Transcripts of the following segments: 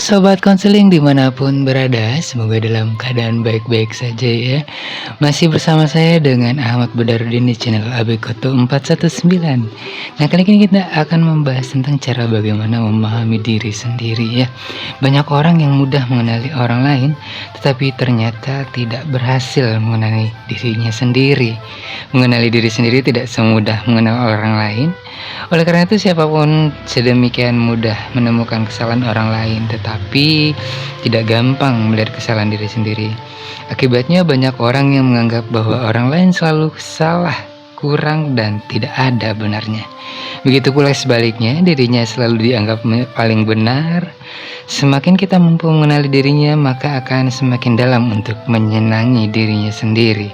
Sobat Konseling dimanapun berada, semoga dalam keadaan baik-baik saja ya. Masih bersama saya dengan Ahmad Badarudin di channel AB Koto 419. Nah, kali ini kita akan membahas tentang cara bagaimana memahami diri sendiri ya. Banyak orang yang mudah mengenali orang lain, tetapi ternyata tidak berhasil mengenali dirinya sendiri. Mengenali diri sendiri tidak semudah mengenal orang lain. Oleh karena itu siapapun sedemikian mudah menemukan kesalahan orang lain, tetapi tidak gampang melihat kesalahan diri sendiri. Akibatnya banyak orang yang menganggap bahwa orang lain selalu salah, kurang, dan tidak ada benarnya. Begitu pula sebaliknya, dirinya selalu dianggap paling benar. Semakin kita mampu mengenali dirinya, maka akan semakin dalam untuk menyenangi dirinya sendiri.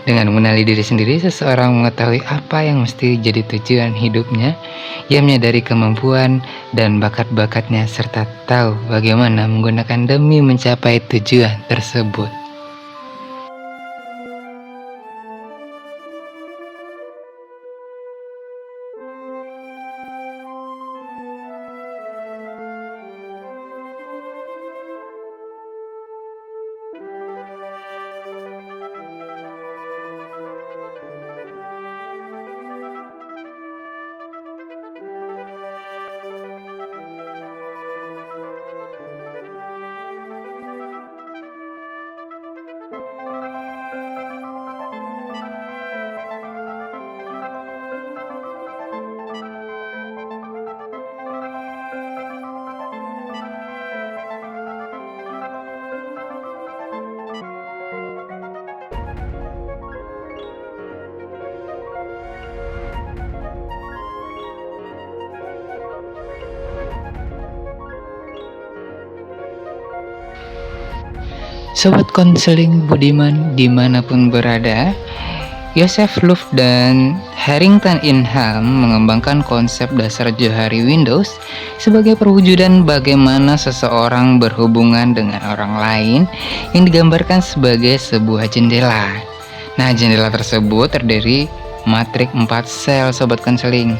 Dengan mengenali diri sendiri, seseorang mengetahui apa yang mesti jadi tujuan hidupnya. Ia menyadari kemampuan dan bakat-bakatnya serta tahu bagaimana menggunakan demi mencapai tujuan tersebut. Sobat Konseling Budiman dimanapun berada, Joseph Luft dan Harrington Ingham mengembangkan konsep dasar Johari Windows sebagai perwujudan bagaimana seseorang berhubungan dengan orang lain yang digambarkan sebagai sebuah jendela. Nah, jendela tersebut terdiri matrik 4 sel Sobat Konseling.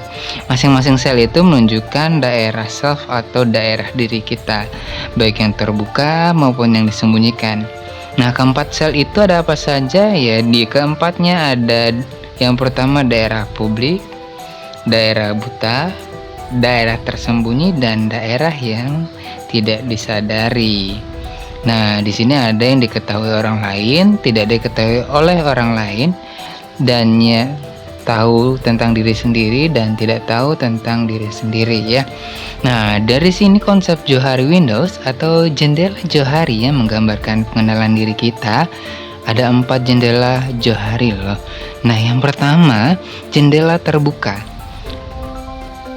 Masing-masing sel itu menunjukkan daerah self atau daerah diri kita, baik yang terbuka maupun yang disembunyikan. Nah, keempat sel itu ada apa saja? Ya, di keempatnya ada yang pertama daerah publik, daerah buta, daerah tersembunyi, dan daerah yang tidak disadari. Nah, di sini ada yang diketahui orang lain, tidak diketahui oleh orang lain, dan tahu tentang diri sendiri dan tidak tahu tentang diri sendiri ya. Nah, dari sini konsep Johari Windows atau jendela Johari yang menggambarkan pengenalan diri kita. Ada 4 jendela Johari loh. Nah, yang pertama jendela terbuka.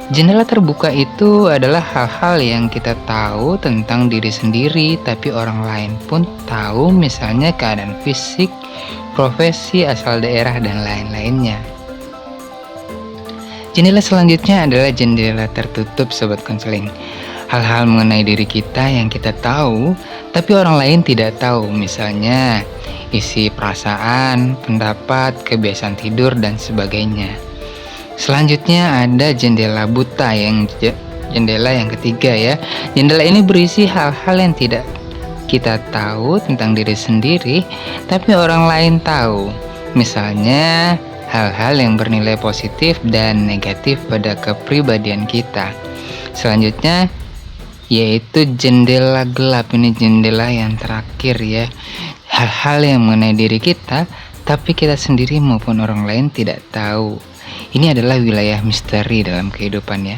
Jendela terbuka itu adalah hal-hal yang kita tahu tentang diri sendiri, tapi orang lain pun tahu, misalnya keadaan fisik, profesi, asal daerah, dan lain-lainnya. Jendela selanjutnya adalah jendela tertutup Sobat Konseling. Hal-hal mengenai diri kita yang kita tahu, tapi orang lain tidak tahu, misalnya isi perasaan, pendapat, kebiasaan tidur, dan sebagainya. Selanjutnya ada jendela buta, jendela yang ketiga ya. Jendela ini berisi hal-hal yang tidak kita tahu tentang diri sendiri, tapi orang lain tahu, misalnya hal-hal yang bernilai positif dan negatif pada kepribadian kita. Selanjutnya yaitu jendela gelap. Ini jendela yang terakhir ya. Hal-hal yang mengenai diri kita tapi kita sendiri maupun orang lain tidak tahu. Ini adalah wilayah misteri dalam kehidupan ya.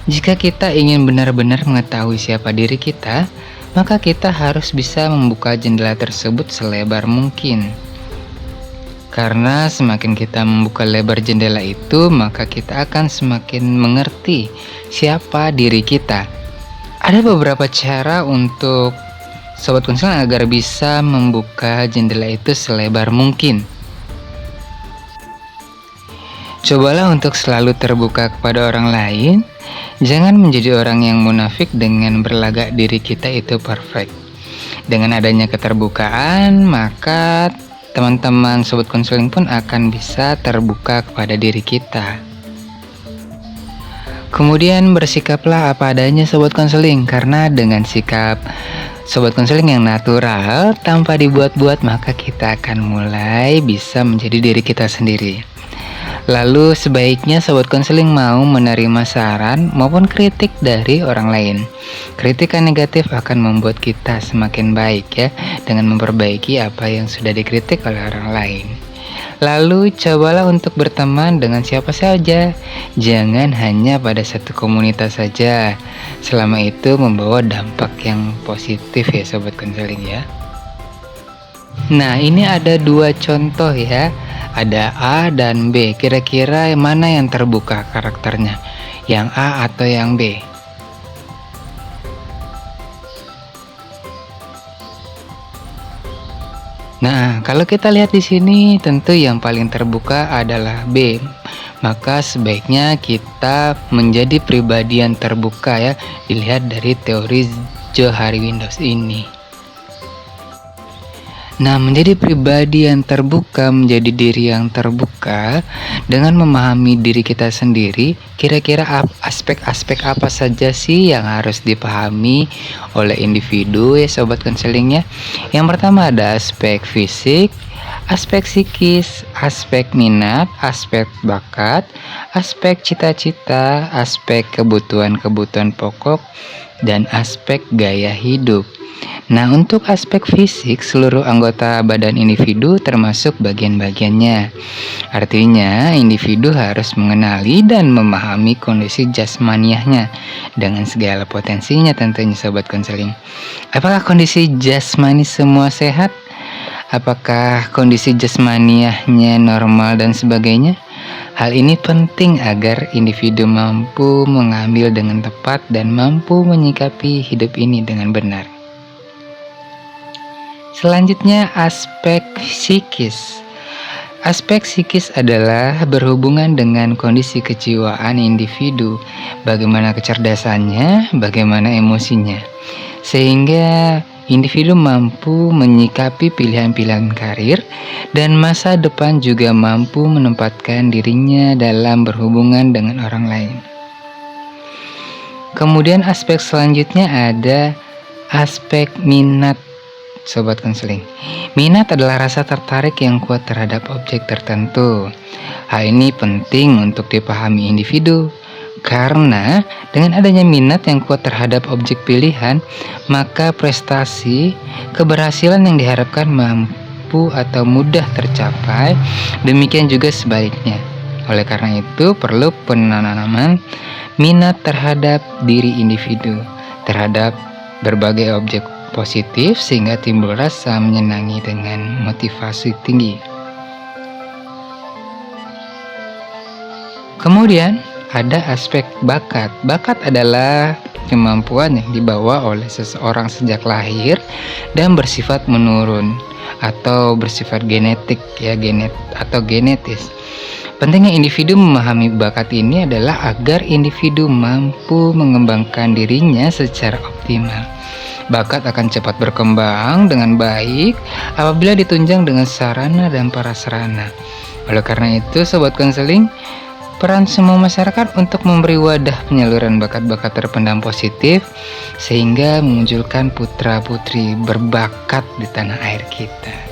Jika kita ingin benar-benar mengetahui siapa diri kita, maka kita harus bisa membuka jendela tersebut selebar mungkin. Karena semakin kita membuka lebar jendela itu, maka kita akan semakin mengerti siapa diri kita. Ada beberapa cara untuk Sobat Konseling agar bisa membuka jendela itu selebar mungkin. Cobalah untuk selalu terbuka kepada orang lain. Jangan menjadi orang yang munafik dengan berlagak diri kita itu perfect. Dengan adanya keterbukaan, maka teman-teman Sobat Konseling pun akan bisa terbuka kepada diri kita. Kemudian bersikaplah apa adanya sobat konseling, karena dengan sikap sobat konseling yang natural tanpa dibuat-buat maka kita akan mulai bisa menjadi diri kita sendiri. Lalu sebaiknya sobat konseling mau menerima saran maupun kritik dari orang lain. Kritikan negatif akan membuat kita semakin baik ya, dengan memperbaiki apa yang sudah dikritik oleh orang lain. Lalu cobalah untuk berteman dengan siapa saja. Jangan hanya pada satu komunitas saja. Selama itu membawa dampak yang positif ya sobat konseling ya. Nah, ini ada dua contoh ya. Ada A dan B. Kira-kira mana yang terbuka karakternya? Yang A atau yang B? Nah, kalau kita lihat di sini tentu yang paling terbuka adalah B. Maka sebaiknya kita menjadi pribadi yang terbuka ya, dilihat dari teori Johari Windows ini. Nah, menjadi pribadi yang terbuka, menjadi diri yang terbuka dengan memahami diri kita sendiri, kira-kira aspek-aspek apa saja sih yang harus dipahami oleh individu ya sobat konselingnya? Yang pertama ada aspek fisik, aspek psikis, aspek minat, aspek bakat, aspek cita-cita, aspek kebutuhan-kebutuhan pokok, dan aspek gaya hidup. Nah, untuk aspek fisik, seluruh anggota badan individu termasuk bagian-bagiannya. Artinya, individu harus mengenali dan memahami kondisi jasmaniahnya dengan segala potensinya tentunya sobat konseling. Apakah kondisi jasmani semua sehat? Apakah kondisi jasmaniahnya normal dan sebagainya? Hal ini penting agar individu mampu mengambil dengan tepat dan mampu menyikapi hidup ini dengan benar. Selanjutnya aspek psikis. Aspek psikis adalah berhubungan dengan kondisi kejiwaan individu, bagaimana kecerdasannya, bagaimana emosinya, sehingga individu mampu menyikapi pilihan-pilihan karir dan masa depan, juga mampu menempatkan dirinya dalam berhubungan dengan orang lain. Kemudian aspek selanjutnya ada aspek minat. Sobat konseling, minat adalah rasa tertarik yang kuat terhadap objek tertentu. Hal ini penting untuk dipahami individu, karena dengan adanya minat yang kuat terhadap objek pilihan, maka prestasi, keberhasilan yang diharapkan mampu atau mudah tercapai, demikian juga sebaliknya. Oleh karena itu, perlu penanaman minat terhadap diri individu, terhadap berbagai objek positif sehingga timbul rasa menyenangi dengan motivasi tinggi. Kemudian ada aspek bakat. Bakat adalah kemampuan yang dibawa oleh seseorang sejak lahir dan bersifat menurun atau bersifat genetik ya, genetis. Pentingnya individu memahami bakat ini adalah agar individu mampu mengembangkan dirinya secara optimal. Bakat akan cepat berkembang dengan baik apabila ditunjang dengan sarana dan prasarana. Oleh karena itu, sobat konseling, peran semua masyarakat untuk memberi wadah penyaluran bakat-bakat terpendam positif sehingga memunculkan putra-putri berbakat di tanah air kita.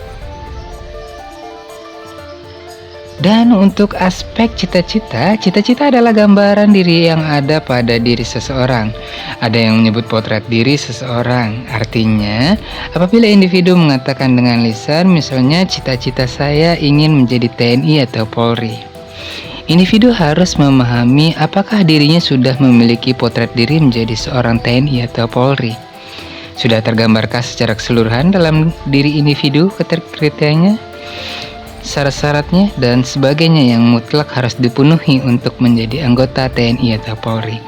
Dan untuk aspek cita-cita, cita-cita adalah gambaran diri yang ada pada diri seseorang. Ada yang menyebut potret diri seseorang. Artinya, apabila individu mengatakan dengan lisan, misalnya cita-cita saya ingin menjadi TNI atau Polri. Individu harus memahami apakah dirinya sudah memiliki potret diri menjadi seorang TNI atau Polri. Sudah tergambarkah secara keseluruhan dalam diri individu kriterianya, syarat-syaratnya, dan sebagainya yang mutlak harus dipenuhi untuk menjadi anggota TNI atau Polri.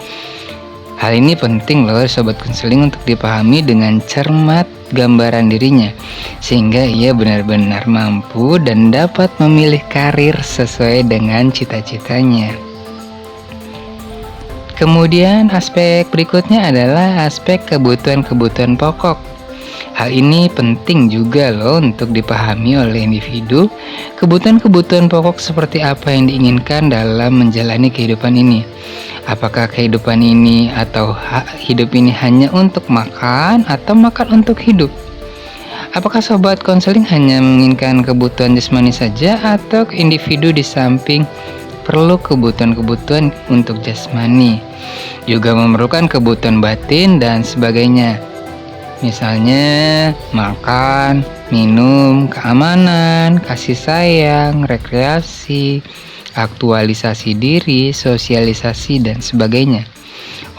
Hal ini penting loh sobat konseling untuk dipahami dengan cermat gambaran dirinya, sehingga ia benar-benar mampu dan dapat memilih karir sesuai dengan cita-citanya. Kemudian aspek berikutnya adalah aspek kebutuhan-kebutuhan pokok. Hal ini penting juga loh untuk dipahami oleh individu. Kebutuhan-kebutuhan pokok seperti apa yang diinginkan dalam menjalani kehidupan ini. Apakah kehidupan ini atau hidup ini hanya untuk makan atau makan untuk hidup? Apakah sobat konseling hanya menginginkan kebutuhan jasmani saja atau individu di samping perlu kebutuhan-kebutuhan untuk jasmani juga memerlukan kebutuhan batin dan sebagainya? Misalnya makan, minum, keamanan, kasih sayang, rekreasi, aktualisasi diri, sosialisasi, dan sebagainya.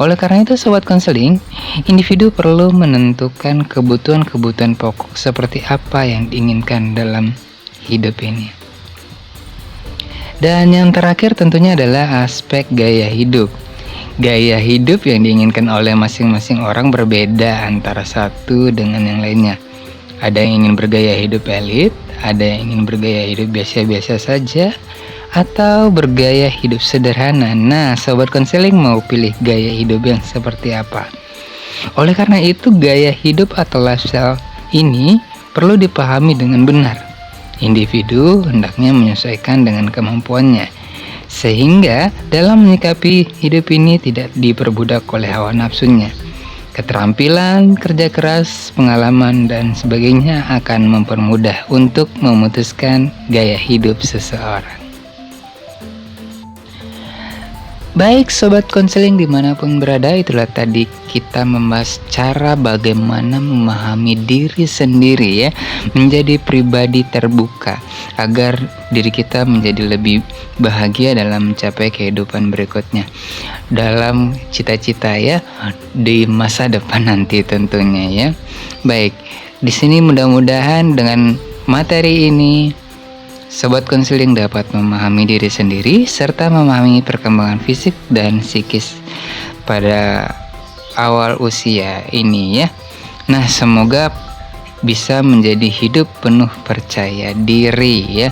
Oleh karena itu, sobat konseling, individu perlu menentukan kebutuhan-kebutuhan pokok seperti apa yang diinginkan dalam hidup ini. Dan yang terakhir tentunya adalah aspek gaya hidup. Gaya hidup yang diinginkan oleh masing-masing orang berbeda antara satu dengan yang lainnya. Ada yang ingin bergaya hidup elit, ada yang ingin bergaya hidup biasa-biasa saja, atau bergaya hidup sederhana. Nah, sobat konseling mau pilih gaya hidup yang seperti apa? Oleh karena itu, gaya hidup atau lifestyle ini perlu dipahami dengan benar. Individu hendaknya menyesuaikan dengan kemampuannya, sehingga dalam menyikapi hidup ini tidak diperbudak oleh hawa nafsunya. Keterampilan, kerja keras, pengalaman, dan sebagainya akan mempermudah untuk memutuskan gaya hidup seseorang. Baik sobat konseling dimanapun berada, itulah tadi kita membahas cara bagaimana memahami diri sendiri ya, menjadi pribadi terbuka agar diri kita menjadi lebih bahagia dalam mencapai kehidupan berikutnya, dalam cita-cita ya, di masa depan nanti tentunya ya. Baik, di sini mudah-mudahan dengan materi ini sobat konseling dapat memahami diri sendiri serta memahami perkembangan fisik dan psikis pada awal usia ini ya. Nah, semoga bisa menjadi hidup penuh percaya diri ya.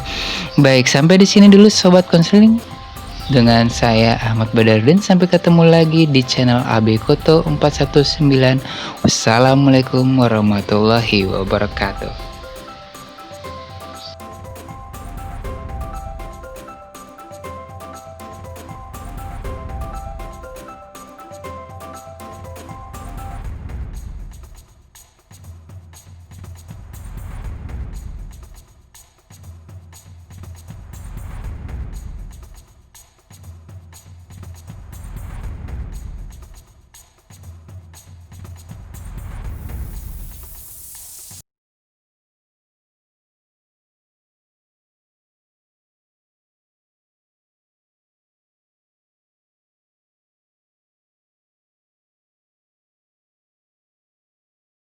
Baik, sampai di sini dulu sobat konseling. Dengan saya Ahmad Badardin, sampai ketemu lagi di channel AB Koto 419. Wassalamualaikum warahmatullahi wabarakatuh.